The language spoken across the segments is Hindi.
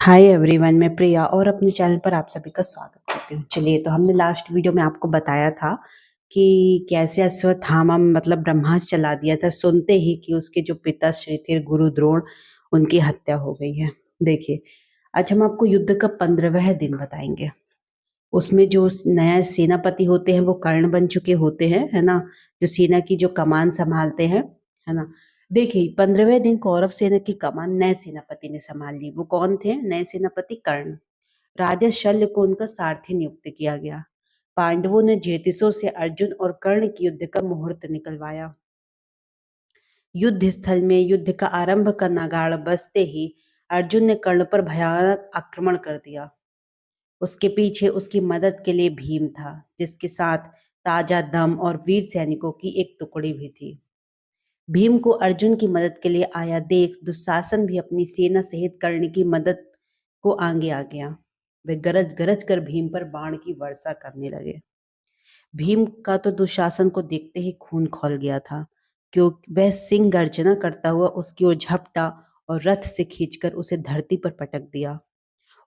हाय एवरीवन, मैं प्रिया और अपने चैनल पर आप सभी का स्वागत करती हूँ। चलिए, तो हमने लास्ट वीडियो में आपको बताया था कि कैसे अश्वत्थामा मतलब ब्रह्मास्त्र चला दिया था सुनते ही कि उसके जो पिताश्री थे गुरु द्रोण, उनकी हत्या हो गई है। देखिए, आज हम आपको युद्ध का 15वां दिन बताएंगे। उसमें जो नया सेनापति होते हैं वो कर्ण बन चुके होते हैं, है ना। जो सेना की जो कमान संभालते हैं, है ना। देखिए, 15वें दिन कौरव सेना की कमान नए सेनापति ने संभाल ली। वो कौन थे नए सेनापति? कर्ण। राजा शल्य को उनका सारथी नियुक्त किया गया। पांडवों ने ज्योतिषों से अर्जुन और कर्ण की युद्ध का मुहूर्त निकलवाया। युद्ध स्थल में युद्ध का आरंभ का नगाड़ा बजते ही अर्जुन ने कर्ण पर भयानक आक्रमण कर दिया। उसके पीछे उसकी मदद के लिए भीम था, जिसके साथ ताजा दम और वीर सैनिकों की एक टुकड़ी भी थी। भीम को अर्जुन की मदद के लिए आया देख दुशासन भी अपनी सेना सहित कर्ण की मदद को आगे आ गया। वे गरज गरज कर भीम पर बाण की वर्षा करने लगे। भीम का तो दुशासन को देखते ही खून खौल गया था, क्यों वह सिंह गर्जना करता हुआ उसकी ओर झपटा और रथ से खींचकर उसे धरती पर पटक दिया।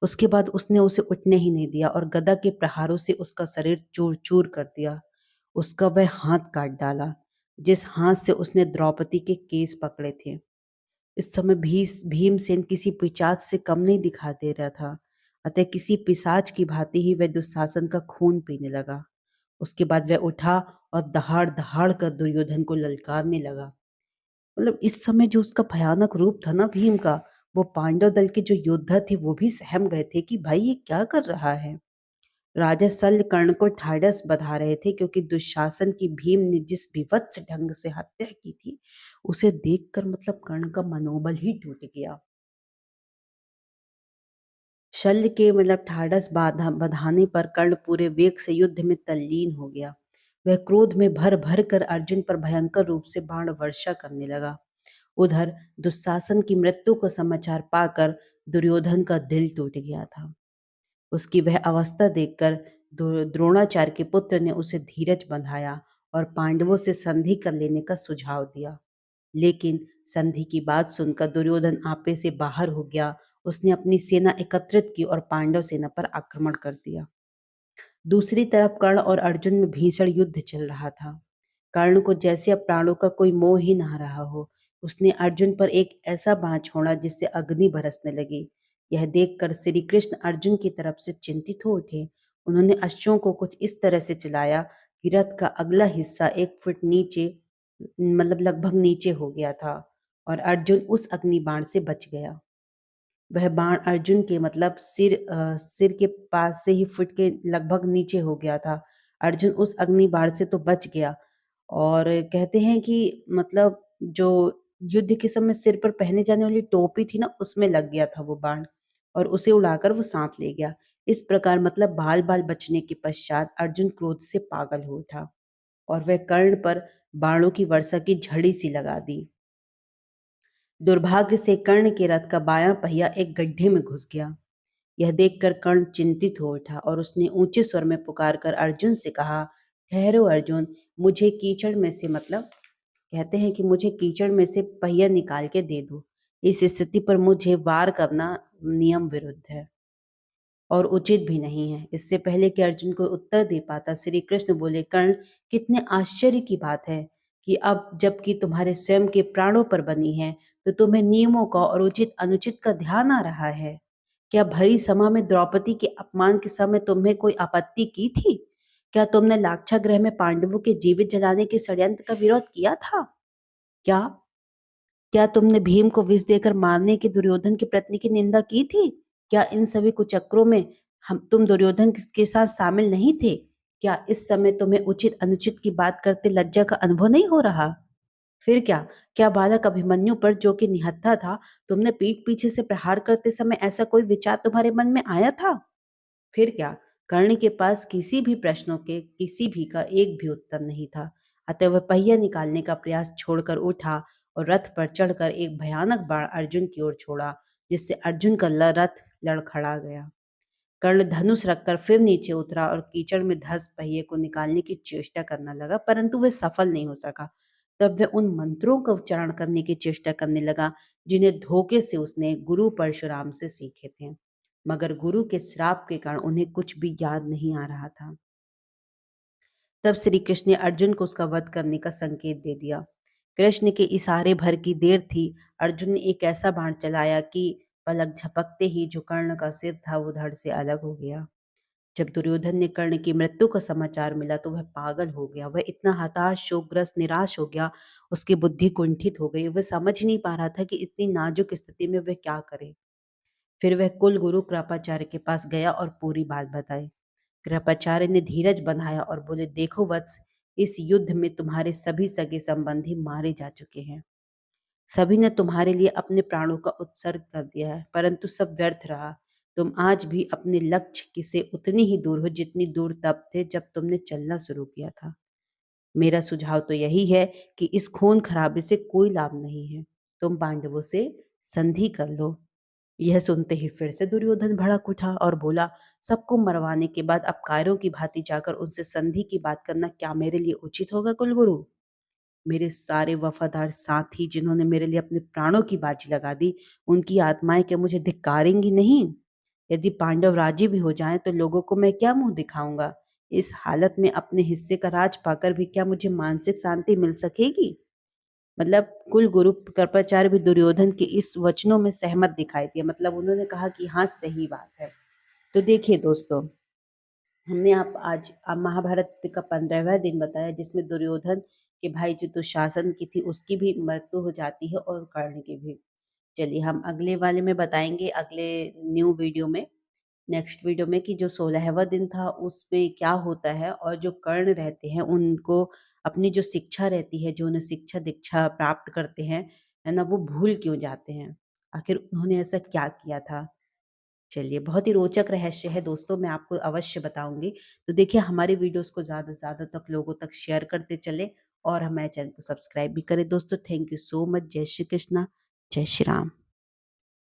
उसके बाद उसने उसे उठने ही नहीं दिया और गदा के प्रहारों से उसका शरीर चूर चूर कर दिया। उसका वह हाथ काट डाला जिस हाथ से उसने द्रौपदी के केस पकड़े थे। इस समय भीमसेन किसी पिशाच से कम नहीं दिखा दे रहा था। अतः किसी पिशाच की भांति ही वह दुशासन का खून पीने लगा। उसके बाद वह उठा और दहाड़ दहाड़ कर दुर्योधन को ललकारने लगा। मतलब इस समय जो उसका भयानक रूप था ना भीम का, वो पांडव दल के जो योद्धा थे वो भी सहम गए थे कि भाई ये क्या कर रहा है। राजा शल्य कर्ण को ढाढ़स बंधा रहे थे, क्योंकि दुशासन की भीम ने जिस विभत्स ढंग से हत्या की थी उसे देखकर मतलब कर्ण का मनोबल ही टूट गया। शल्य के मतलब ढाढ़स बाधा बंधाने पर कर्ण पूरे वेग से युद्ध में तल्लीन हो गया। वह क्रोध में भर भर कर अर्जुन पर भयंकर रूप से बाण वर्षा करने लगा। उधर दुशासन की मृत्यु का समाचार पाकर दुर्योधन का दिल टूट गया था। उसकी वह अवस्था देखकर द्रोणाचार्य के पुत्र ने उसे धीरज बंधाया और पांडवों से संधि कर लेने का सुझाव दिया। लेकिन संधि की बात सुनकर दुर्योधन आपे से बाहर हो गया। उसने अपनी सेना एकत्रित की और पांडव सेना पर आक्रमण कर दिया। दूसरी तरफ कर्ण और अर्जुन में भीषण युद्ध चल रहा था। कर्ण को जैसे अब प्राणों का कोई मोह ही ना रहा हो, उसने अर्जुन पर एक ऐसा बाण छोड़ा जिससे अग्नि बरसने लगी। यह देखकर श्री कृष्ण अर्जुन की तरफ से चिंतित हो उठे। उन्होंने अश्वों को कुछ इस तरह से चलाया कि रथ का अगला हिस्सा 1 फुट नीचे मतलब लगभग नीचे हो गया था और अर्जुन उस अग्नि बाण से बच गया। वह बाण अर्जुन के मतलब सिर के पास से ही फुट के लगभग नीचे हो गया था। अर्जुन उस अग्नि बाण से तो बच गया और कहते हैं कि मतलब जो युद्ध के समय सिर पर पहने जाने वाली टोपी थी ना, उसमें लग गया था वो बाण और उसे उड़ाकर वो साथ ले गया। इस प्रकार मतलब बाल-बाल बचने के पश्चात अर्जुन क्रोध से पागल हो उठा और वह कर्ण पर बाणों की वर्षा की झड़ी सी लगा दी। दुर्भाग्य से कर्ण के रथ का बायां पहिया एक गड्ढे में घुस गया। यह देखकर कर्ण चिंतित हो उठा और उसने ऊंचे स्वर में पुकारकर अर्जुन से कहा, ठहरो अर्जुन, मुझे कीचड़ में से मतलब कहते हैं कि मुझे कीचड़ में से पहिया निकाल के दे दो। इस स्थिति पर मुझे वार करना नियम विरुद्ध है और उचित भी नहीं है। इससे पहले कि अर्जुन को उत्तर दे पाता, श्री कृष्ण बोले, कर्ण, कितने आश्चर्य की बात है कि अब जबकि तुम्हारे स्वयं के प्राणों पर बनी है, तो तुम्हें नियमों का और उचित अनुचित का ध्यान आ रहा है। क्या भरी सभा में द्रौपदी के अपमान के समय तुम्हें कोई आपत्ति की थी? क्या तुमने लाक्षागृह में पांडवों के जीवित जलाने के षड्यंत्र का विरोध किया था? क्या क्या तुमने भीम को विष देकर मारने की दुर्योधन की पत्नी की निंदा की थी? क्या इन सभी कुचक्रों में तुम दुर्योधन के साथ शामिल नहीं थे? क्या इस समय तुम्हें उचित अनुचित की बात करते लज्जा का अनुभव नहीं हो रहा? फिर क्या? क्या बालक अभिमन्यु पर, जो कि निहत्था था, तुमने पीठ पीछे से प्रहार करते समय ऐसा कोई विचार तुम्हारे मन में आया था? फिर क्या? कर्ण के पास किसी भी प्रश्नों के किसी भी का एक भी उत्तर नहीं था। अतः वह पहिया निकालने का प्रयास छोड़कर उठा और रथ पर चढ़कर एक भयानक बाण अर्जुन की ओर छोड़ा, जिससे अर्जुन का रथ लड़खड़ा गया। कर्ण धनुष रखकर फिर नीचे उतरा और कीचड़ में धंस पहिए को निकालने की चेष्टा करना लगा, परंतु वह सफल नहीं हो सका। तब वह उन मंत्रों का उच्चारण करने की चेष्टा करने लगा जिन्हें धोखे से उसने गुरु परशुराम से सीखे थे। मगर गुरु के श्राप के कारण उन्हें कुछ भी याद नहीं आ रहा था। तब श्री कृष्ण ने अर्जुन को उसका वध करने का संकेत दे दिया। कृष्ण के इशारे भर की देर थी, अर्जुन ने एक ऐसा बाण चलाया कि पलक झपकते ही जो कर्ण का सिर था वो धड़ से अलग हो गया। जब दुर्योधन ने कर्ण की मृत्यु का समाचार मिला तो वह पागल हो गया। वह इतना हताश, शोकग्रस्त, निराश हो गया, उसकी बुद्धि कुंठित हो गई। वह समझ नहीं पा रहा था कि इतनी नाजुक स्थिति में वह क्या करे। फिर वह कुल गुरु कृपाचार्य के पास गया और पूरी बात बताई। कृपाचार्य ने धीरज बंधाया और बोले, देखो वत्स, इस युद्ध में तुम्हारे सभी सगे संबंधी मारे जा चुके हैं। सभी ने तुम्हारे लिए अपने प्राणों का उत्सर्ग कर दिया है, परंतु सब व्यर्थ रहा। तुम आज भी अपने लक्ष्य से उतनी ही दूर हो जितनी दूर तब थे जब तुमने चलना शुरू किया था। मेरा सुझाव तो यही है कि इस खून खराबे से कोई लाभ नहीं है। तुम पांडवों से संधि कर लो। यह सुनते ही फिर से दुर्योधन भड़क उठा और बोला, सबको मरवाने के बाद अब कायरों की भांति जाकर उनसे संधि की बात करना क्या मेरे लिए उचित होगा कुलगुरु? मेरे सारे वफादार साथी जिन्होंने मेरे लिए अपने प्राणों की बाजी लगा दी, उनकी आत्माएं क्या मुझे धिक्कारेंगी नहीं? यदि पांडव राजी भी हो जाएं तो लोगों को मैं क्या मुंह दिखाऊंगा? इस हालत में अपने हिस्से का राज पाकर भी क्या मुझे मानसिक शांति मिल सकेगी? मतलब कुल गुरु कृपाचार्य भी दुर्योधन के इस वचनों में सहमत दिखाई दिए। मतलब उन्होंने कहा कि हाँ, सही बात है। तो देखिए दोस्तों, हमने आप आज महाभारत का 15वां दिन बताया जिसमें दुर्योधन के भाई जो दुशासन की थी उसकी भी मृत्यु हो जाती है और कर्ण की भी। चलिए हम अगले वाले में बताएंगे, अगले न्यू वीडियो में, नेक्स्ट वीडियो में, कि जो 16वां दिन था उसमें क्या होता है और जो कर्ण रहते हैं उनको अपनी जो शिक्षा रहती है, जो उन्हें शिक्षा दीक्षा प्राप्त करते हैं, है ना, वो भूल क्यों जाते हैं? आखिर उन्होंने ऐसा क्या किया था? चलिए, बहुत ही रोचक रहस्य है दोस्तों, मैं आपको अवश्य बताऊँगी। तो देखिए हमारे वीडियोज़ को ज़्यादा से ज़्यादा तक लोगों तक शेयर करते चलें और हमारे चैनल को सब्सक्राइब भी करें दोस्तों। Thank you so much. जय श्री कृष्णा, जय श्री राम।